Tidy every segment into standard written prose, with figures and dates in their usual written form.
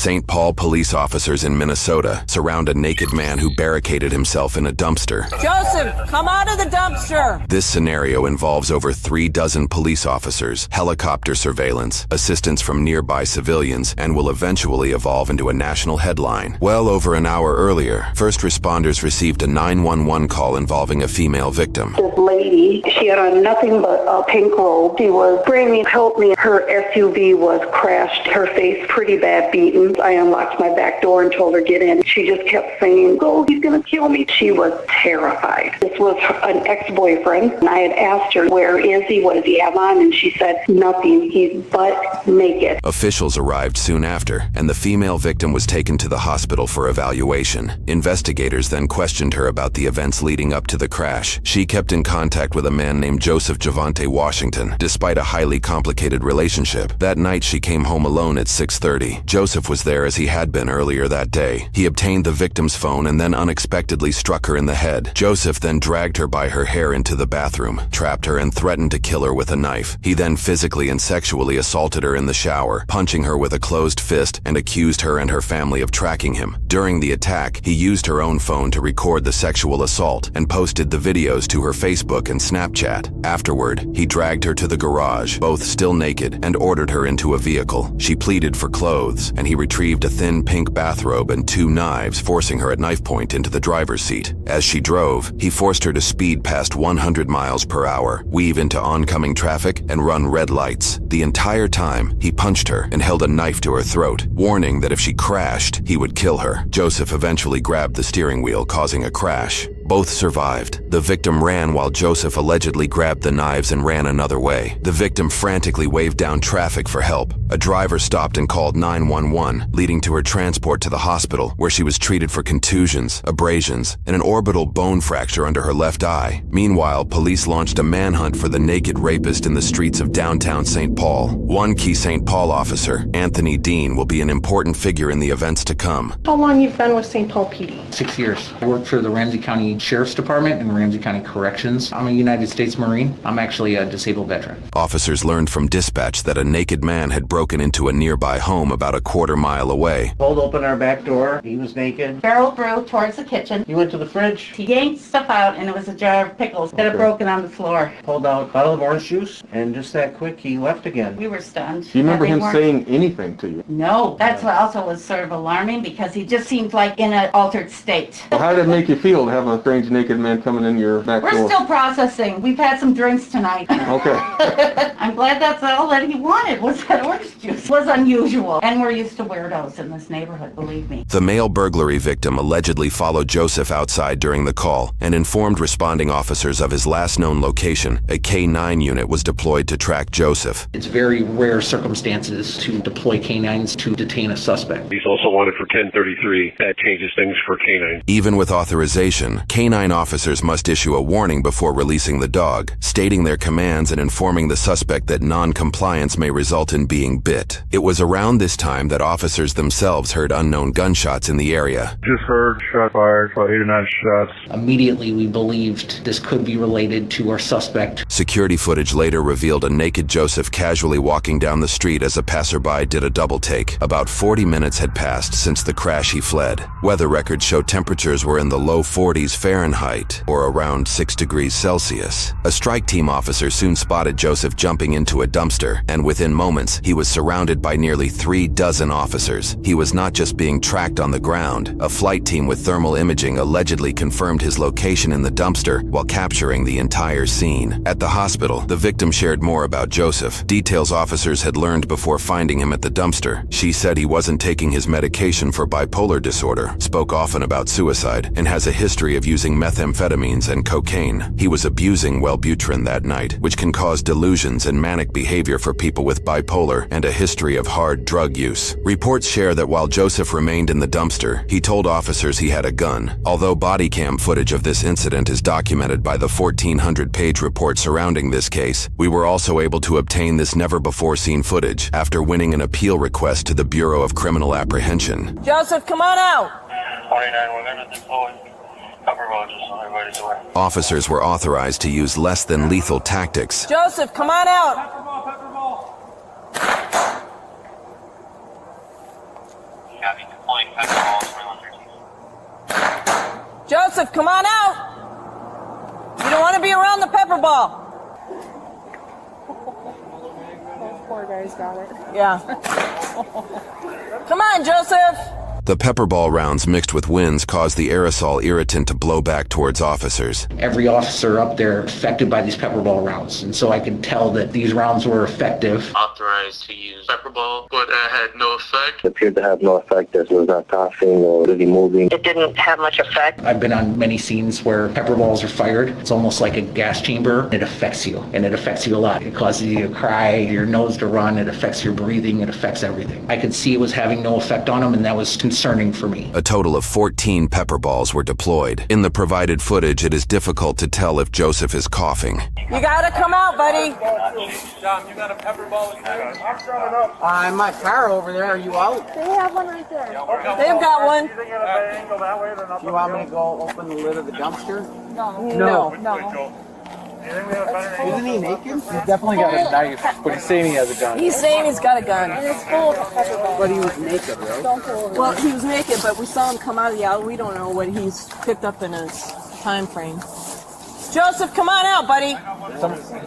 St. Paul police officers in Minnesota surround a naked man who barricaded himself in a dumpster. Joseph, come out of the dumpster! This scenario involves over 36 police officers, helicopter surveillance, assistance from nearby civilians, and will eventually evolve into a national headline. Well over an hour earlier, first responders received a 911 call involving a female victim. This lady, she had on nothing but a pink robe. She was screaming, "Help me." Her SUV was crashed, her face pretty bad beaten. I unlocked my back door and told her, "Get in." She just kept saying, "Oh, he's gonna kill me." She was terrified. This was an ex-boyfriend, and I had asked her, "Where is he? What does he have on?" And she said, "Nothing. He's butt naked." Officials arrived soon after, and the female victim was taken to the hospital for evaluation. Investigators then questioned her about the events leading up to the crash. She kept in contact with a man named Joseph Javante Washington, despite a highly complicated relationship. That night she came home alone at 6:30. Joseph was there as he had been earlier that day. He obtained the victim's phone and then unexpectedly struck her in the head. Joseph then dragged her by her hair into the bathroom, trapped her, and threatened to kill her with a knife. He then physically and sexually assaulted her in the shower, punching her with a closed fist, and accused her and her family of tracking him. During the attack, he used her own phone to record the sexual assault and posted the videos to her Facebook and Snapchat. Afterward, he dragged her to the garage, both still naked, and ordered her into a vehicle. She pleaded for clothes, and he retrieved a thin pink bathrobe and 2 knives, forcing her at knife point into the driver's seat. As she drove, he forced her to speed past 100 miles per hour, weave into oncoming traffic, and run red lights. The entire time, he punched her and held a knife to her throat, warning that if she crashed, he would kill her. Joseph eventually grabbed the steering wheel, causing a crash. Both survived. The victim ran while Joseph allegedly grabbed the knives and ran another way. The victim frantically waved down traffic for help. A driver stopped and called 911, leading to her transport to the hospital, where she was treated for contusions, abrasions, and an orbital bone fracture under her left eye. Meanwhile, police launched a manhunt for the naked rapist in the streets of downtown St. Paul. One key St. Paul officer, Anthony Dean, will be an important figure in the events to come. How long you've been with St. Paul PD? 6 years. I worked for the Ramsey County Sheriff's Department and Ramsey County Corrections. I'm a United States Marine. I'm actually a disabled veteran. Officers learned from dispatch that a naked man had broken into a nearby home about a quarter-mile away. Pulled open our back door. He was naked. Barreled through towards the kitchen. He went to the fridge. He yanked stuff out, and it was a jar of pickles that had broken on the floor. Pulled out a bottle of orange juice, and just that quick, he left again. We were stunned. Do you remember him saying anything to you? No. That's what also was sort of alarming, because he just seemed like in an altered state. Well, how did it make you feel to have a strange naked man coming in your back door? We're still processing. We've had some drinks tonight. Okay. I'm glad that's all that he wanted, was that orange juice. It was unusual. And we're used to weirdos in this neighborhood, believe me. The male burglary victim allegedly followed Joseph outside during the call and informed responding officers of his last known location. A K-9 unit was deployed to track Joseph. It's very rare circumstances to deploy canines to detain a suspect. He's also wanted for 1033. That changes things for K-9. Even with authorization, K-9 officers must issue a warning before releasing the dog, stating their commands and informing the suspect that non-compliance may result in being bit. It was around this time that officers themselves heard unknown gunshots in the area. Just heard shot fired, about 8 or 9 shots. Immediately, we believed this could be related to our suspect. Security footage later revealed a naked Joseph casually walking down the street as a passerby did a double take. About 40 minutes had passed since the crash. He fled. Weather records show temperatures were in the low 40s Fahrenheit, or around 6 degrees Celsius. A strike team officer soon spotted Joseph jumping into a dumpster, and within moments, he was surrounded by nearly 36 officers. He was not just being tracked on the ground. A flight team with thermal imaging allegedly confirmed his location in the dumpster while capturing the entire scene. At the hospital, the victim shared more about Joseph, details officers had learned before finding him at the dumpster. She said he wasn't taking his medication for bipolar disorder, spoke often about suicide, and has a history of using methamphetamines and cocaine. He was abusing Wellbutrin that night, which can cause delusions and manic behavior for people with bipolar and a history of hard drug use. Reports share that while Joseph remained in the dumpster, he told officers he had a gun. Although body cam footage of this incident is documented by the 1,400-page report surrounding this case, we were also able to obtain this never-before-seen footage after winning an appeal request to the Bureau of Criminal Apprehension. Joseph, come on out! 49, we're going to deploy. Cover road, just so everybody's aware. Officers were authorized to use less than lethal tactics. Joseph, come on out! Copy. Deploying pepper balls for 113. Joseph, come on out. You don't want to be around the pepper ball. Those poor guys got it. Yeah. Come on, Joseph. The pepper ball rounds mixed with winds caused the aerosol irritant to blow back towards officers. Every officer up there affected by these pepper ball rounds, and so I could tell that these rounds were effective. Authorized to use pepper ball, but had no effect. It appeared to have no effect as it was not coughing or really moving. It didn't have much effect. I've been on many scenes where pepper balls are fired. It's almost like a gas chamber. It affects you, and it affects you a lot. It causes you to cry, your nose to run, it affects your breathing, it affects everything. I could see it was having no effect on him, and that was concerning for me. A total of 14 pepper balls were deployed. In the provided footage, it is difficult to tell if Joseph is coughing. You gotta come out, buddy. John, you got a pepper ball in there? I'm showing up. In my car over there, are you out? They have one right there. They've got one. You want me to go open the lid of the dumpster? No. Isn't he naked? He's definitely got a knife, but he's saying he has a gun. He's saying he's got a gun. And it's full of pepper balls. But he was naked, right? Don't pull over. Well, he was naked, but we saw him come out of the alley. We don't know what he's picked up in his time frame. Joseph, come on out, buddy.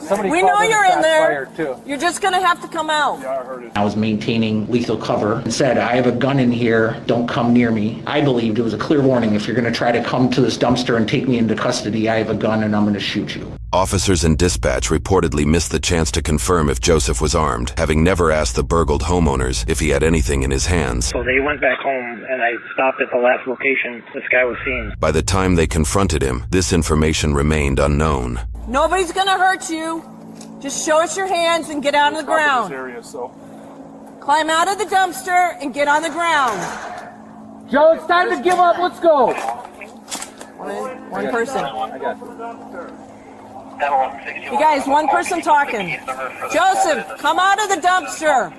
Somebody We called know in you're shots in there. fired, too. You're just gonna have to come out. I was maintaining lethal cover and said, I have a gun in here, don't come near me. I believed it was a clear warning. If you're going to try to come to this dumpster and take me into custody, I have a gun and I'm going to shoot you. Officers in dispatch reportedly missed the chance to confirm if Joseph was armed, having never asked the burgled homeowners if he had anything in his hands. So they went back home, and I stopped at the last location this guy was seen. By the time they confronted him, this information remained unknown. Nobody's gonna hurt you. Just show us your hands and get out on the ground. Climb out of the dumpster and get on the ground. Joe, it's time to give up. Let's go. One person. I got you. You guys, one person talking. Joseph, come out of the dumpster.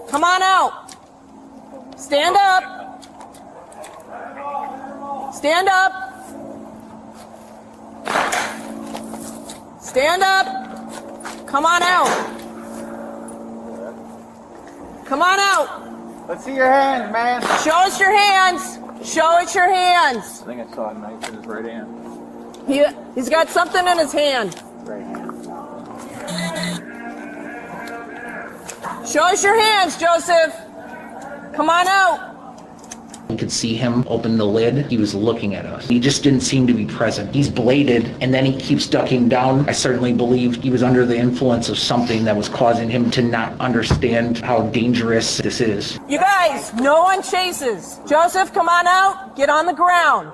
Come on out. Stand up. Stand up. Stand up. Come on out. Come on out. Let's see your hands, man. Show us your hands. Show us your hands. I think I saw a knife in his right hand. He's got something in his hand. Right hand. Show us your hands, Joseph. Come on out. You could see him open the lid. He was looking at us. He just didn't seem to be present. He's bladed, and then he keeps ducking down. I certainly believe he was under the influence of something that was causing him to not understand how dangerous this is. You guys, no one chases. Joseph, come on out. Get on the ground.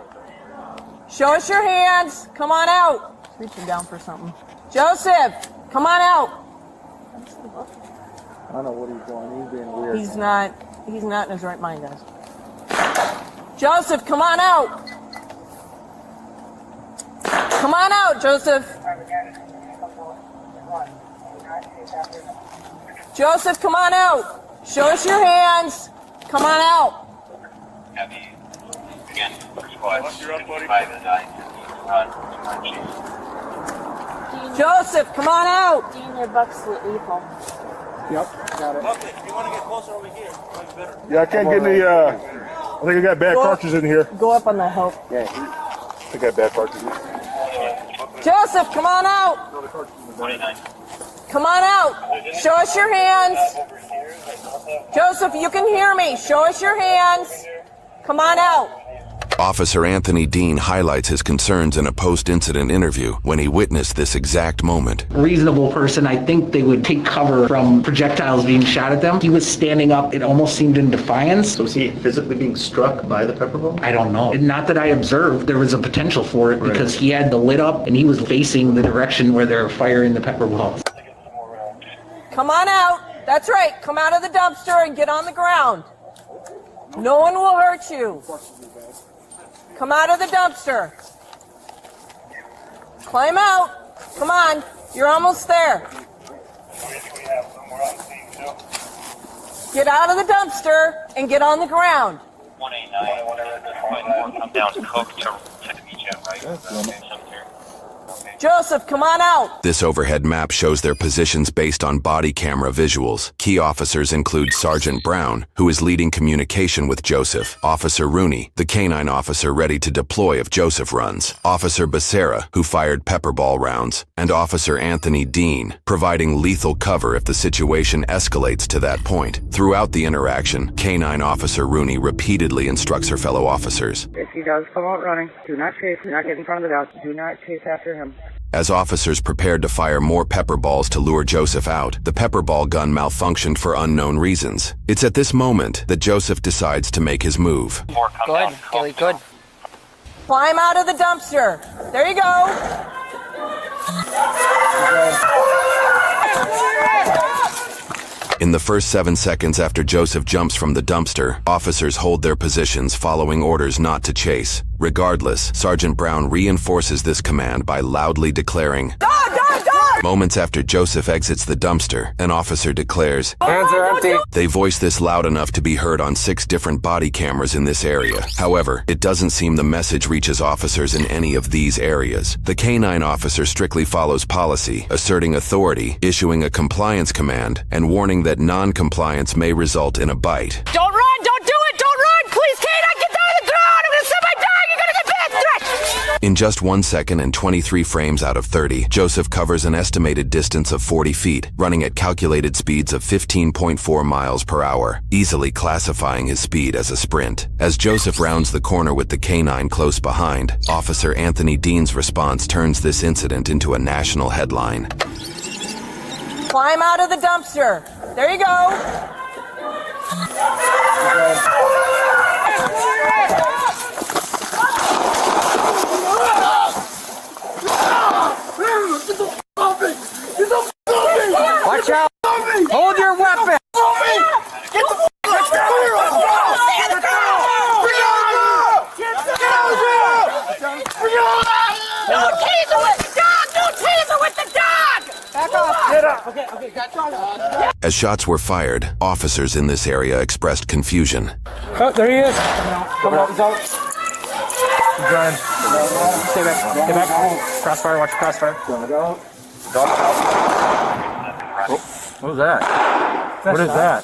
Show us your hands. Come on out. He's reaching down for something. Joseph, come on out. I don't know what he's doing. He's being weird. He's not in his right mind, guys. Joseph, come on out. Come on out, Joseph. Joseph, come on out. Show us your hands. Come on out. Copy. Again, squad 55 and 9. Joseph, come on out. Dean, your buck's lethal. Yep, got it. Okay, if you want to get closer over here, it's better. Yeah, I can't get any, I think I got bad cartridges in here. Go up on the help. Yeah, I think I got bad cartridges. Joseph, come on out. 29. Come on out. Show us your hands. Joseph, you can hear me. Show us your hands. Come on out. Officer Anthony Dean highlights his concerns in a post-incident interview when he witnessed this exact moment. A reasonable person, I think they would take cover from projectiles being shot at them. He was standing up, it almost seemed in defiance. So was he physically being struck by the pepper ball? I don't know. Not that I observed. There was a potential for it because he had the lid up and he was facing the direction where they were firing the pepper balls. Come on out. That's right. Come out of the dumpster and get on the ground. No one will hurt you. Come out of the dumpster. Climb out. Come on. You're almost there. Get out of the dumpster and get on the ground. 189, come down to Coke to the beach, right? Joseph, come on out. This overhead map shows their positions based on body camera visuals. Key officers include Sergeant Brown, who is leading communication with Joseph, Officer Rooney, the canine officer ready to deploy if Joseph runs, Officer Becerra, who fired pepper ball rounds, and Officer Anthony Dean, providing lethal cover if the situation escalates to that point. Throughout the interaction, canine officer Rooney repeatedly instructs her fellow officers. If he does come out running, do not chase, do not get in front of the dog, do not chase after him. As officers prepared to fire more pepper balls to lure Joseph out, the pepper ball gun malfunctioned for unknown reasons. It's at this moment that Joseph decides to make his move. Good, Gilly, good. Climb out of the dumpster. There you go. In the first 7 seconds after Joseph jumps from the dumpster, officers hold their positions following orders not to chase. Regardless, Sergeant Brown reinforces this command by loudly declaring, Dog, dog, dog! Moments after Joseph exits the dumpster, an officer declares, Hands are empty. They voice this loud enough to be heard on 6 different body cameras in this area. However, it doesn't seem the message reaches officers in any of these areas. The canine officer strictly follows policy, asserting authority, issuing a compliance command, and warning that non-compliance may result in a bite. Don't run! Don't do it! Don't run! Please, canine, get down on the ground! I'm gonna set my dog! You're gonna get back! In just 1 second and 23 frames out of 30, Joseph covers an estimated distance of 40 feet, running at calculated speeds of 15.4 miles per hour, easily classifying his speed as a sprint. As Joseph rounds the corner with the canine close behind, Officer Anthony Dean's response turns this incident into a national headline. Climb out of the dumpster. There you go. Watch out. Hold your weapon. As shots were fired, officers in this area expressed confusion. Oh, there he is. Come on, he's out. He's running. Stay back. Stay back. Crossfire. Watch the crossfire. Oh, what was that? What is that?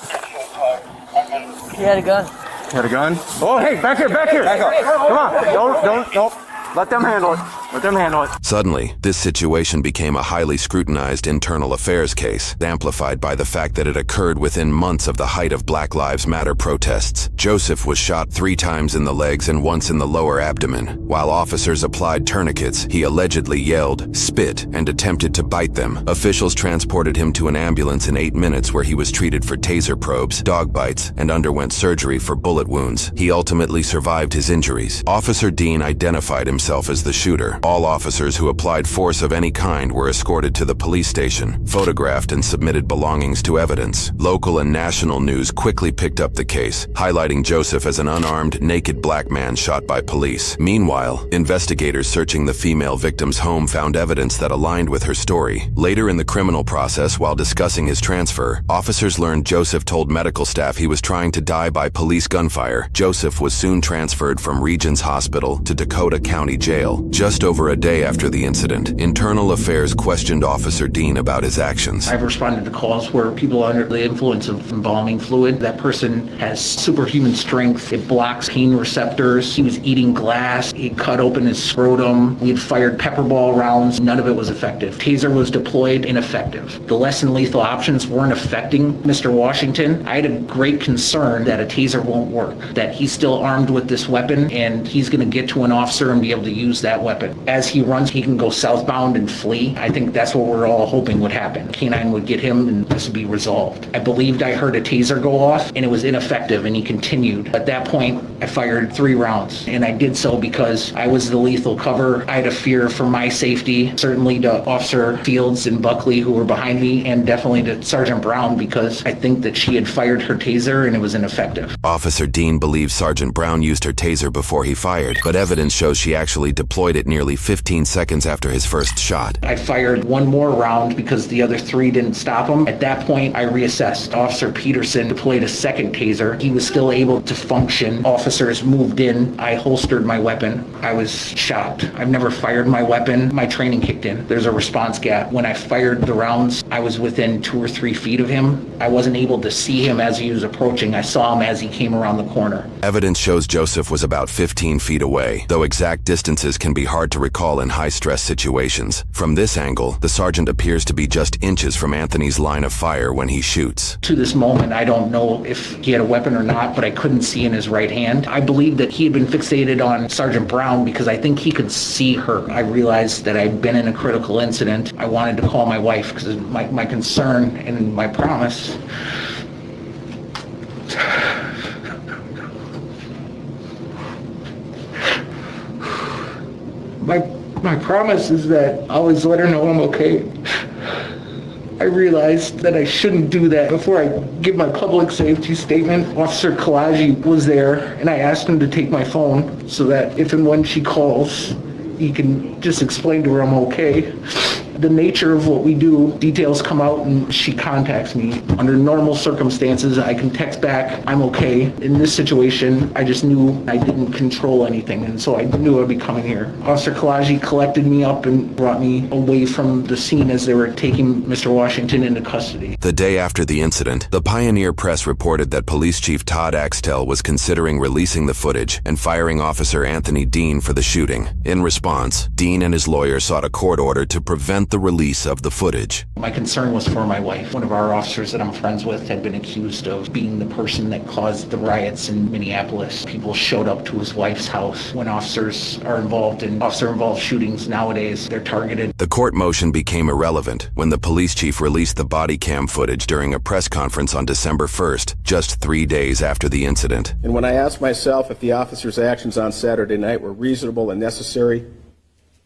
He had a gun. You had a gun? Oh, hey, back here, back here. Come on. Don't. Let them handle it. Let them handle it. Suddenly, this situation became a highly scrutinized internal affairs case, amplified by the fact that it occurred within months of the height of Black Lives Matter protests. Joseph was shot 3 times in the legs and once in the lower abdomen. While officers applied tourniquets, he allegedly yelled, spit, and attempted to bite them. Officials transported him to an ambulance in 8 minutes where he was treated for taser probes, dog bites, and underwent surgery for bullet wounds. He ultimately survived his injuries. Officer Dean identified himself as the shooter. All officers who applied force of any kind were escorted to the police station, photographed, and submitted belongings to evidence. Local and national news quickly picked up the case, highlighting Joseph as an unarmed, naked black man shot by police. Meanwhile, investigators searching the female victim's home found evidence that aligned with her story. Later in the criminal process, while discussing his transfer, officers learned Joseph told medical staff he was trying to die by police gunfire. Joseph was soon transferred from Regions Hospital to Dakota County Jail. Just over a day after the incident, Internal Affairs questioned Officer Dean about his actions. I've responded to calls where people are under the influence of embalming fluid. That person has superhuman strength. It blocks pain receptors. He was eating glass. He cut open his scrotum. We had fired pepper ball rounds. None of it was effective. Taser was deployed, ineffective. The less than lethal options weren't affecting Mr. Washington. I had a great concern that a taser won't work, that he's still armed with this weapon and he's going to get to an officer and be able to use that weapon. As he runs, he can go southbound and flee. I think that's what we're all hoping would happen. Canine would get him and this would be resolved. I believed I heard a taser go off and it was ineffective and he continued. At that point, I fired 3 rounds and I did so because I was the lethal cover. I had a fear for my safety, certainly to Officer Fields and Buckley who were behind me, and definitely to Sergeant Brown because I think that she had fired her taser and it was ineffective. Officer Dean believes Sergeant Brown used her taser before he fired, but evidence shows she actually deployed it nearly nearly 15 seconds after his first shot. I fired one more round because the other three didn't stop him. At that point, I reassessed. Officer Peterson deployed a second taser. He was still able to function. Officers moved in. I holstered my weapon. I was shocked. I've never fired my weapon. My training kicked in. There's a response gap. When I fired the rounds, I was within 2 or 3 feet of him. I wasn't able to see him as he was approaching. I saw him as he came around the corner. Evidence shows Joseph was about 15 feet away, though exact distances can be hard to recall in high-stress situations. From this angle, the sergeant appears to be just inches from Anthony's line of fire when he shoots. To this moment, I don't know if he had a weapon or not, but I couldn't see in his right hand. I believe that he had been fixated on Sergeant Brown because I think he could see her. I realized that I'd been in a critical incident. I wanted to call my wife because my concern and my promise. My promise is that I'll always let her know I'm okay. I realized that I shouldn't do that. Before I give my public safety statement, Officer Kalaji was there, and I asked him to take my phone so that if and when she calls, he can just explain to her I'm okay. The nature of what we do, details come out and she contacts me. Under normal circumstances, I can text back, I'm okay. In this situation, I just knew I didn't control anything, and so I knew I'd be coming here. Officer Kalaji collected me up and brought me away from the scene as they were taking Mr. Washington into custody. The day after the incident, the Pioneer Press reported that Police Chief Todd Axtell was considering releasing the footage and firing Officer Anthony Dean for the shooting. In response, Dean and his lawyer sought a court order to prevent the release of the footage. My concern was for my wife. One of our officers that I'm friends with had been accused of being the person that caused the riots in Minneapolis. People showed up to his wife's house. When officers are involved in officer-involved shootings nowadays, they're targeted. The court motion became irrelevant when the police chief released the body cam footage during a press conference on December 1st, just 3 days after the incident. And when I asked myself if the officer's actions on Saturday night were reasonable and necessary,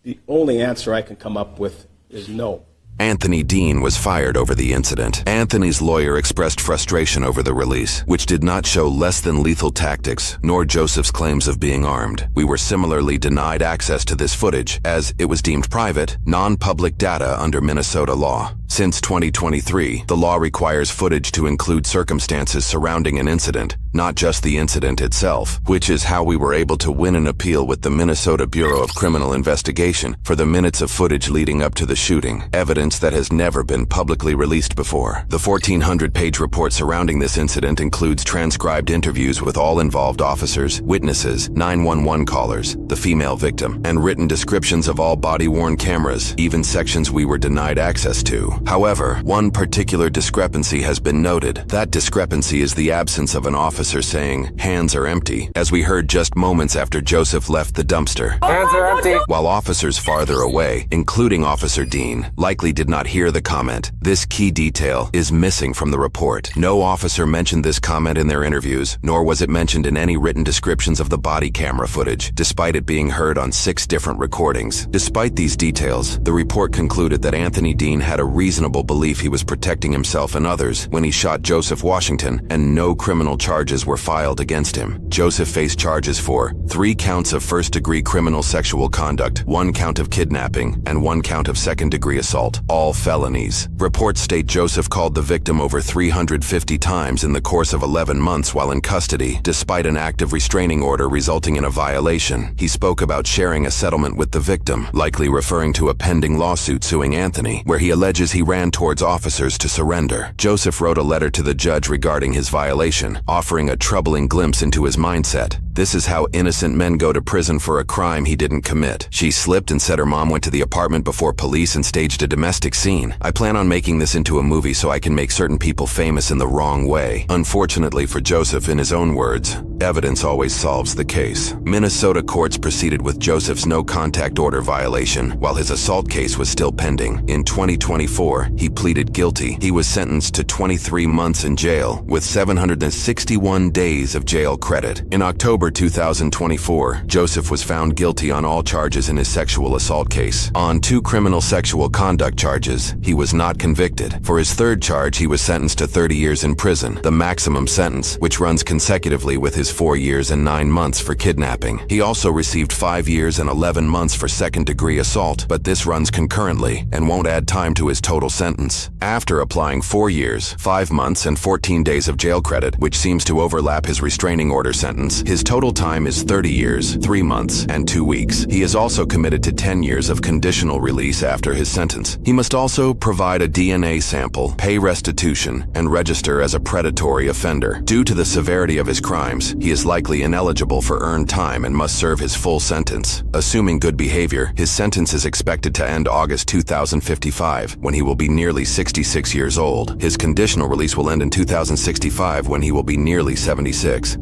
the only answer I can come up with is no. Anthony Dean was fired over the incident. Anthony's lawyer expressed frustration over the release, which did not show less than lethal tactics, nor Joseph's claims of being armed. We were similarly denied access to this footage, as it was deemed private, non-public data under Minnesota law. Since 2023, the law requires footage to include circumstances surrounding an incident, not just the incident itself, which is how we were able to win an appeal with the Minnesota Bureau of Criminal Investigation for the minutes of footage leading up to the shooting, evidence that has never been publicly released before. The 1,400-page report surrounding this incident includes transcribed interviews with all involved officers, witnesses, 911 callers, the female victim, and written descriptions of all body-worn cameras, even sections we were denied access to. However, one particular discrepancy has been noted. That discrepancy is the absence of an officer saying, "Hands are empty," as we heard just moments after Joseph left the dumpster. Hands are empty. While officers farther away, including Officer Dean, likely did not hear the comment, this key detail is missing from the report. No officer mentioned this comment in their interviews, nor was it mentioned in any written descriptions of the body camera footage, despite it being heard on 6 different recordings. Despite these details, the report concluded that Anthony Dean had a reasonable belief he was protecting himself and others when he shot Joseph Washington, and no criminal charges were filed against him. Joseph faced charges for 3 counts of first-degree criminal sexual conduct, 1 count of kidnapping, and 1 count of second-degree assault, all felonies. Reports state Joseph called the victim over 350 times in the course of 11 months while in custody, despite an active restraining order resulting in a violation. He spoke about sharing a settlement with the victim, likely referring to a pending lawsuit suing Anthony, where he alleges he ran towards officers to surrender. Joseph wrote a letter to the judge regarding his violation, offering a troubling glimpse into his mindset. This is how innocent men go to prison for a crime he didn't commit. She slipped and said her mom went to the apartment before police and staged a domestic scene. I plan on making this into a movie so I can make certain people famous in the wrong way. Unfortunately for Joseph, in his own words, evidence always solves the case. Minnesota courts proceeded with Joseph's no-contact order violation while his assault case was still pending. In 2024, he pleaded guilty. He was sentenced to 23 months in jail with 761 days of jail credit. In October October 2024, Joseph was found guilty on all charges in his sexual assault case. On 2 criminal sexual conduct charges, he was not convicted. For his 3rd charge, he was sentenced to 30 years in prison, the maximum sentence, which runs consecutively with his 4 years and 9 months for kidnapping. He also received 5 years and 11 months for second-degree assault, but this runs concurrently and won't add time to his total sentence. After applying 4 years, 5 months, and 14 days of jail credit, which seems to overlap his restraining order sentence, his total time is 30 years, 3 months, and 2 weeks. He is also committed to 10 years of conditional release after his sentence. He must also provide a DNA sample, pay restitution, and register as a predatory offender. Due to the severity of his crimes, he is likely ineligible for earned time and must serve his full sentence. Assuming good behavior, his sentence is expected to end August 2055, when he will be nearly 66 years old. His conditional release will end in 2065, when he will be nearly 76.